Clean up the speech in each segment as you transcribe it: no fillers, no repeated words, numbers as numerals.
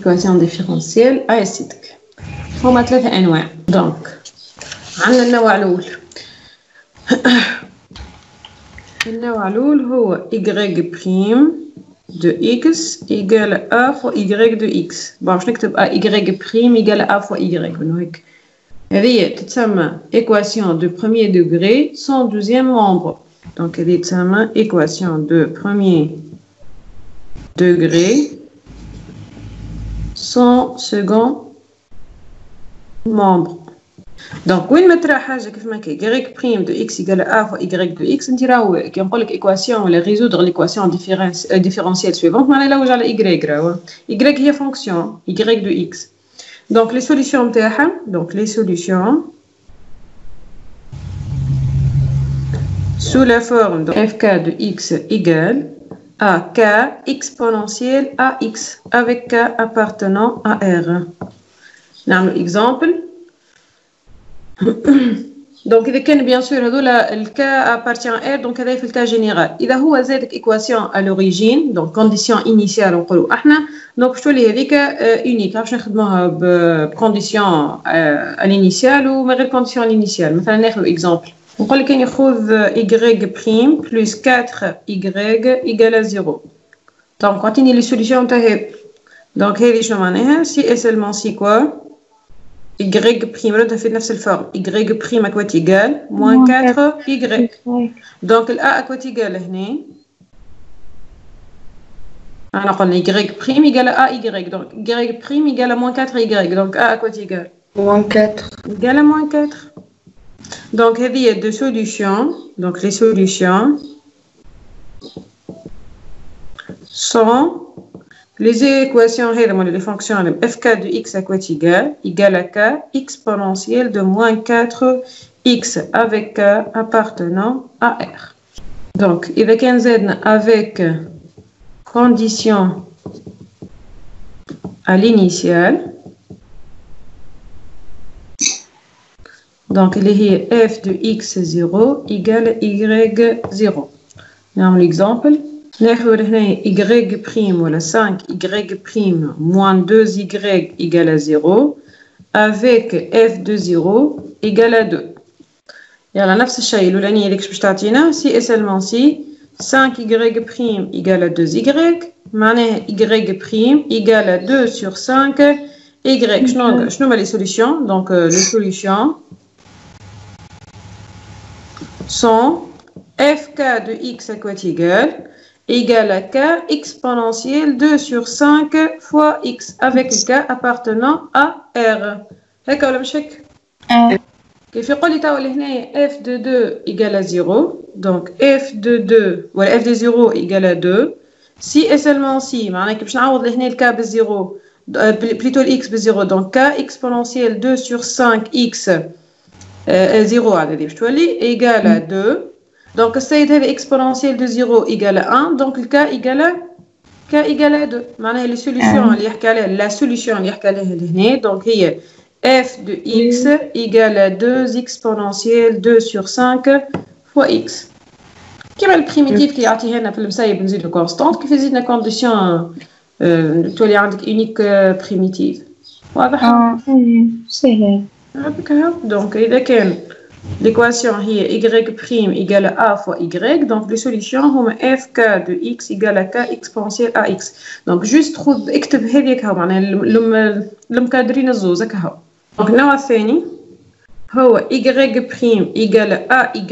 équation différentielle أيستك هما 3 أنواع. دونك عندنا النوع الأول. النوع الأول هو y prime de x égale a fois y de x. باش نكتب a y prime égale a fois y. هيك هذه تتسمى équation de premier degré sans deuxième membre. Donc هذه تتسمى équation de premier degré sans second membre. Donc وين ما ترى حاجه كيف ما كي y prime de x égale a fois y de x انت راهو كي نقول لك équation ولا résoudre l'équation différentielle suivante معناها نلوج على y راهو y هي fonction y de x. Donc les solutions نتاعها donc les solutions sous la forme de fk de x égale à k exponentielle à x avec k appartenant à r. نعمل exemple. Donc إذا كان bien sûr هذولا ال k appartient à r donc هذا في الكا جينيرال. إذا هو زادك équation à l'origine donc condition initiale نقولوا احنا donc باش تولي هذيك unique باش نخدموها بكونديسيون à l'initial وما غير condition à l'initial. مثلا ناخذ exemple نقول لك كان ياخذ y prime plus 4y égale à 0. donc عطيني لي سوليسيون تاع هذه. donc هذه شنو معناها سي et seulement si quoi y prime ردها في نفس الفورم y prime à quoi égal moins 4y. donc ال a à quoi égal هنا أنا قلنا y prime égale à y donc y prime égale à moins 4y donc a à quoi égal moins 4 égale à moins 4. donc il y a deux solutions. donc les solutions sont les équations les fonctions fk de x à quoi égale à k exponentielle de moins 4x avec k appartenant à r. donc إذا كان زادنا avec condition à l'initiale donc اللي هي f de x0 égale y0. نعمل exemple. ناخذ هنا y prime ولا 5y prime moins 2y égale à 0 avec f de 0 égale à 2. يلا نفس الشيء الأولانية اللي باش تعطينا سي et seulement si 5y prime égale à 2y معناها y prime égale à 2 sur 5 y. شنو هما les solutions. donc les solutions sont fk de x à quoi égale à k exponentielle 2 sur 5 fois x avec k appartenant à r. هكا ولا مش هكا؟ كيف يقول لي توا لهنا f de 2 égale à 0 donc f de 2 ولا f de 0 égale à 2 si et seulement si معناها كي باش نعوض لهنا ال k بالزيرو plutôt l x بالزيرو donc k exponentielle 2 sur 5 x 0 هذه باش تولي égale à 2. donc السيد هذا exponentielle de 0 égale à 1 donc le k égale à 2 معناها les solutions اللي يحكي عليها la solution اللي يحكي عليها لهنا donc هي f de x égale à 2 exponentielle 2 sur 5 fois x. كيما البريميتيف كي يعطيه لنا في المسايب نزيد له كونستانت كيف يزيدنا كونديسيون تولي عندك يونيك بريميتيف. واضح؟ سهل. donc إذا كان l'équation هي y prime égale à a fois y donc les solutions هما fk de x égale à k exponentielle à x. donc juste خذ اكتب هذيك هاو معناها المكادرين الزوز هكا هاو. donc النوع الثاني هو y prime égale à y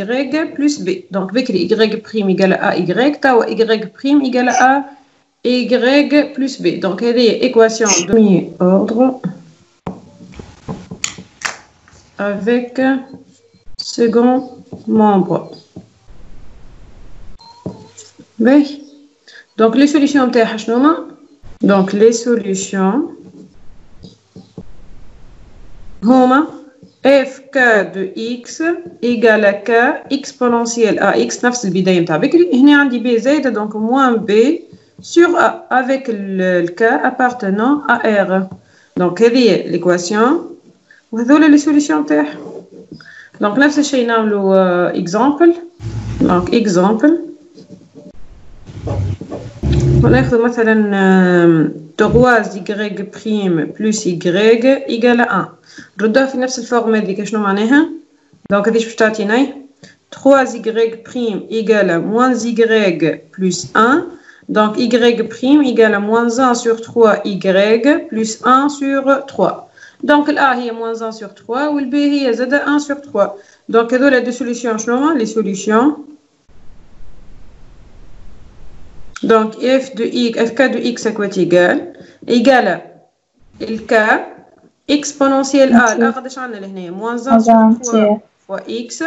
plus b. donc بكري y prime égale à y توا y prime égale à y plus b. donc هذه équation de premier ordre avec second membre. Oui. donc les solutions نتاعها شنو هما donc les solutions هما fk de x égale à k exponentielle à x نفس البداية نتاع بكري. هنا عندي b زايدة donc moins b sur a avec le k appartenant à r. دونك هذه هي l'équation وهذولا لي سوليسيون تاعها. دونك نفس الشيء نعملوا اكزامبل. دونك اكزامبل وناخذ مثلا 3y prime plus y égale 1. نردوها في نفس الفورم هذيك. شنو معناها؟ دونك هذيش باش تعطينا 3y prime égale moins y plus 1. Donc y prime égale moins 1 sur 3y plus 1 sur 3. Donc là هي moins 1 sur 3 والb هي زاد 1 sur 3. Donc هذولا دو سوليسيون شنو هما؟ لي سوليسيون. Donc fk de x égale le k exponentielle a. لا قداش عندنا لهنا؟ moins 1 sur 3 fois x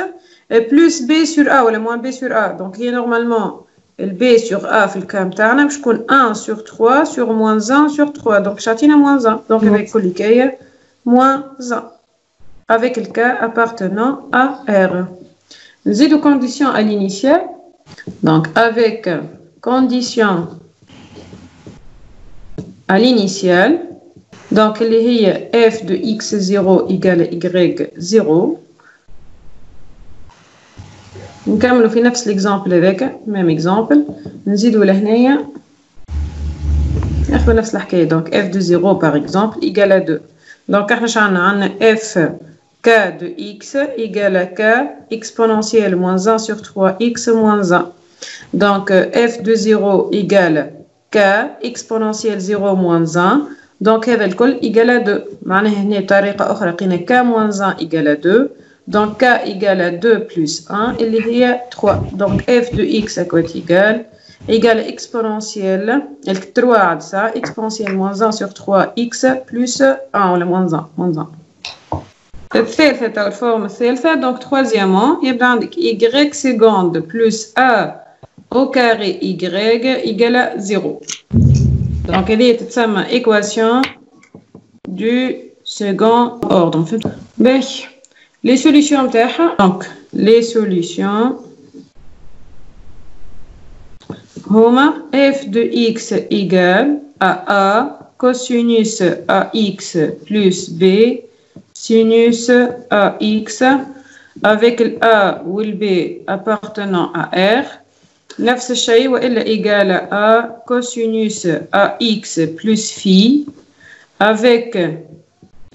plus b sur a ولا moins b sur a. Donc هي normalement le b sur a في الكام تاعنا باش تكون 1 sur 3 sur moins 1 sur 3. Donc باش تعطينا moins 1. Donc avec كل كاية moins 1 avec le k appartenant à R. نزيدو condition à l'initiale. Donc avec condition à l'initiale. Donc اللي هي f de x0 égale y0. نكملوا في نفس l'exemple هذاك même exemple. نزيدوا لهنايا ناخذ نفس الحكايه. Donc f de 0 par exemple égale à 2. Donc احنا عندنا f k de x égale à k exponentielle moins 1 sur 3x moins 1. Donc f de 0 égale k exponentielle 0 moins 1. Donc هذا الكل égale à 2. معناها هنا بطريقة أخرى لقينا k moins 1 égale à 2. Donc k égale à 2 plus 1 اللي هي 3. Donc f de x égale exponentielle 3 عاد ça exponentielle moins 1 sur 3x plus 1 ولا moins 1. الثالثة تاع الفورم الثالثة. Donc troisièmement يبدا عندك y seconde plus a au carré y égale à 0. Donc هذه تتسمى équation du second ordre. En fait, باهي les solutions تاعها. Donc les solutions هما f de x égale à a cosinus ax plus b sinus ax avec le a ou le b appartenant à R. نفس الشيء وإلا égal à cosinus ax plus phi avec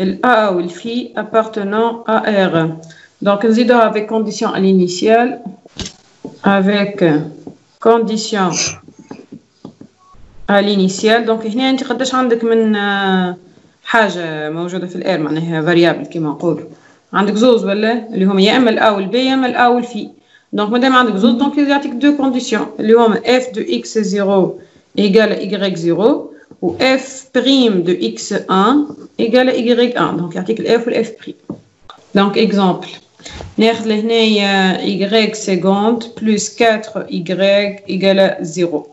le a ou le phi appartenant à R. Donc نزيدوها avec condition à l'initiale. Avec condition à l'initiale. Donc هنا انت قداش عندك من حاجة موجودة في الار معناها variable كما نقولوا. عندك زوز ولا اللي هما يا اما الا والb يا اما الا والفي. Donc مادام عندك زوز دونك يعطيك دو كونديسيون اللي هما f de x0 égale y0 و f prime de x1 égale y1. Donc يعطيك الf والf prime. Donc exemple ناخذ لهنايا y seconde plus 4y égale à 0.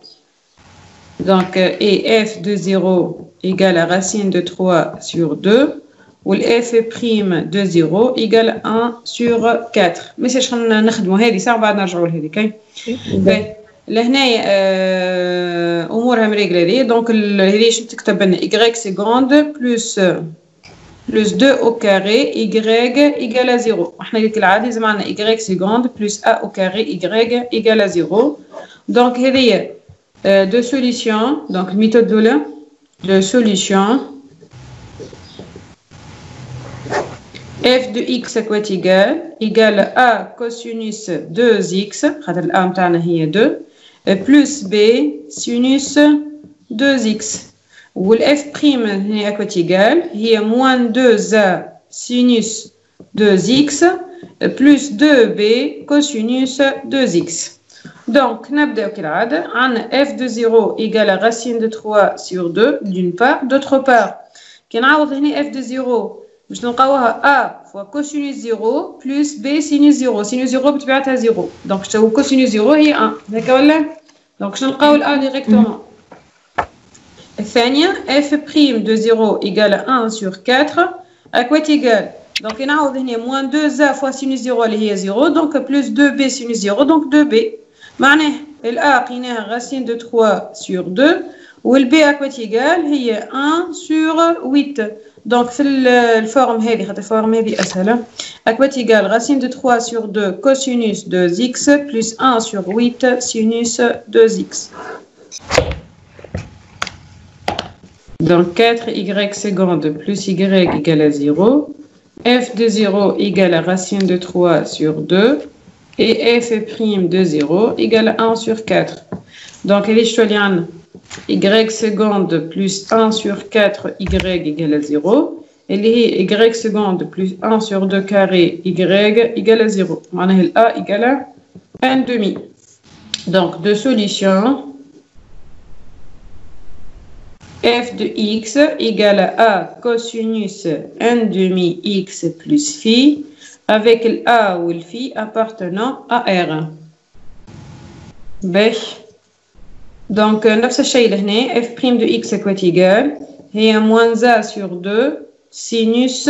Donc et f de 0 égale à racine de 3 sur 2 ou f prime de 0 égale 1 sur 4. Mais c'est شنو نخدموا هذه ساعه بعد نرجعوا لهذه كاين. لهنايا امورها مريقله هذه. دونك هذه شنو تكتب لنا y seconde plus 2 au carré y égale à 0. احنا قلت العادي لازم عندنا y seconde plus a au carré y égale à 0. Donc هذه de solution. Donc méthode de solution f de x égale a cosinus 2x خاطر الa نتاعنا هي 2 plus b sinus 2x والf prime هي اكوات ايجال هي moins 2a sinus 2x plus 2b cosinus 2x. Donc نبداو كالعادة. عندنا f de 0 égale à racine de 3 sur 2 d'une part. D'autre part كي نعوض هنا f de 0 باش نلقاوها a fois cosinus 0 plus b sinus 0. sinus 0 بطبيعتها 0. donc نشوفو cosinus 0 هي 1 هكا ولا. donc باش نلقاو ال a directement. الثانية f prime de 0 égale à 1 sur 4 à quoi égal. donc نعوض هنا moins 2a fois sinus 0 اللي هي 0 donc plus 2b sinus 0 donc 2b. معناه ال a لقيناها racine de 3 sur 2 والB à quoi égal هي 1 sur 8. Donc في الفورم هذه خاطر الفورم هذه أسهل. À quoi égal racine de 3 sur 2 cosinus de x plus 1 sur 8 sinus de x. Donc 4y seconde plus y égale à 0. F de 0 égale à racine de 3 sur 2. Et f' de 0 égale à 1 sur 4. Donc, elle est y seconde plus 1 sur 4 y égale à 0. Elle est y seconde plus 1 sur 2 carré y égale à 0. معناها A égale à 1 demi. Donc, deux solutions. F de x égale à A cosinus 1 demi x plus phi avec le A ou le phi appartenant à R. باش donc نفس الشيء لهنا f' de x est égal هي moins a sur 2 sinus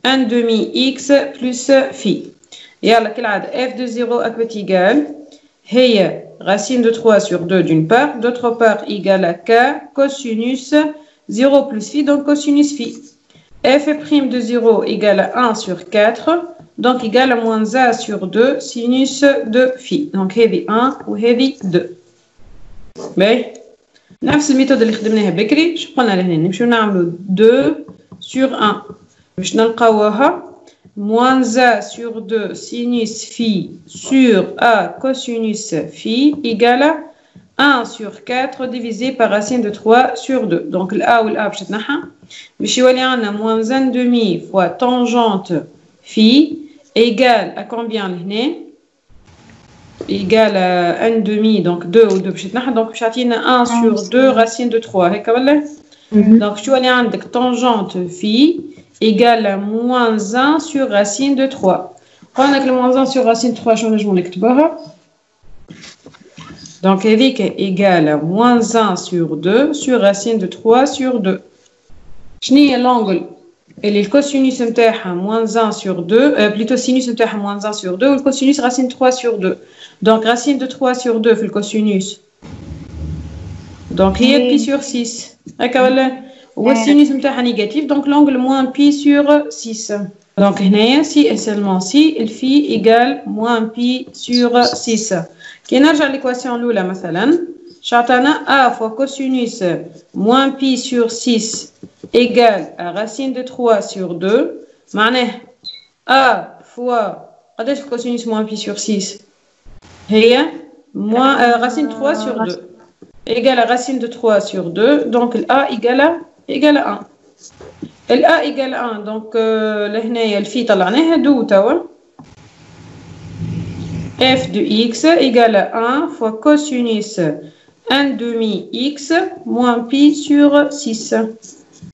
1 demi x plus phi. يلا كالعادة f de 0 est égal هي racine de 3 sur 2 d'une part, d'autre part égale à k cosinus 0 plus phi, donc cosinus phi. F' de 0 égale à 1 sur 4, donc égale à moins a sur 2 sinus de phi. Donc هذه 1 وهذه 2. باهي نفس الميثود اللي خدمناها بكري. شو قلنا لهنا نمشيو نعملوا 2 sur 1 باش نلقاوها moins a sur 2 sinus phi sur a cosinus phi égale à 1 sur 4 divisé par racine de 3 sur 2. Donc a ou a باش تنحى باش يولي عندنا moins 1 demi fois tangente phi égale à combien لهنا égale à 1 demi donc 2 ou 2 باش تنحى donc باش يعطينا 1 sur 2 racine de 3 هكا ولا donc شو يولي عندك tangente phi égale à moins 1 sur racine de 3. Quand on a le moins 1 sur racine de 3, je vais l'écrire. Donc, هذيك égale à moins 1 sur 2 sur racine de 3 sur 2. شنو هي l'angle اللي الكوسينوس نتاعها moins 1 sur 2 plutôt sinus نتاعها moins 1 sur 2 والكوسينوس racine 3 sur 2. Donc, racine de 3 sur 2 في الكوسينوس. Donc, هي pi sur 6. هكا ولا والسينوس نتاعها négatif, donc l'angle moins pi sur 6. Donc هنايا si et seulement si le phi égale moins pi sur 6. كي نرجع l'équation الأولى مثلا شعطانا a fois cosinus moins pi sur 6 égale à racine de 3 sur 2. معناه a fois قداش cosinus moins pi sur 6 هي moins racine 3 sur 2 égale à racine de 3 sur 2. Donc a égale à 1. ال A égale à 1 donc لهنايا الفي طلعناها دو توا f de x égale à 1 fois cosinus 1 demi x moins pi sur 6.